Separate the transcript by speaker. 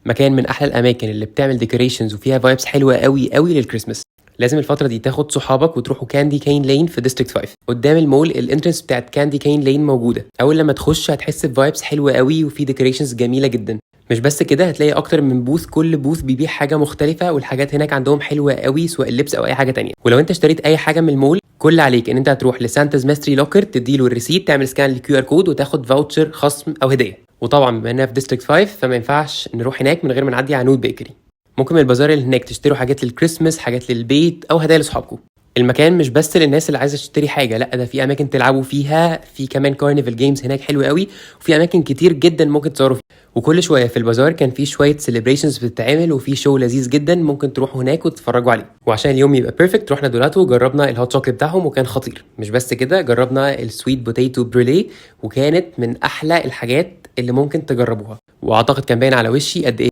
Speaker 1: مكان من احلى الاماكن اللي بتعمل ديكوريشنز وفيها فايبس حلوه قوي قوي للكريسماس. لازم الفتره دي تاخد صحابك وتروحوا كاندي كاين لين في ديستريكت 5 قدام المول. الانترنس بتاعت كاندي كاين لين موجوده. اول لما تخش هتحس بفايبس حلوه قوي وفي ديكوريشنز جميله جدا. مش بس كده، هتلاقي اكتر من بوث، كل بوث بيبيع حاجه مختلفه، والحاجات هناك عندهم حلوه قوي سواء اللبس او اي حاجه تانية. ولو انت اشتريت اي حاجه من المول، كل عليك ان انت هتروح لسانتا's ميستري لوكر، تديله الريسيت، تعمل سكان للكيو ار كود وتاخد فاوتشر خصم او هديه. وطبعا بما اننا في ديستريكت 5 فما ينفعش نروح هناك من غير ما نعدي على نود بيكري. ممكن من البازار اللي هناك تشتروا حاجات للكريسماس، حاجات للبيت او هدايا لاصحابكم. المكان مش بس للناس اللي عايزه تشتري حاجه، لا ده في اماكن تلعبوا فيها، في كمان كارنيفال جيمز هناك حلوه قوي، وفي اماكن كتير جدا ممكن تصوروا فيها. وكل شويه في البازار كان في شويه سيلبريشنز بتتعمل، وفي شو لذيذ جدا ممكن تروحوا هناك وتتفرجوا عليه. وعشان اليوم يبقى بيرفكت رحنا دولاتو وجربنا الهوت شوكليت بتاعهم وكان خطير. مش بس كده، جربنا السويت بوتيتو بروليه وكانت من احلى الحاجات اللي ممكن تجربوها. واعتقد كان باين على وشي قد ايه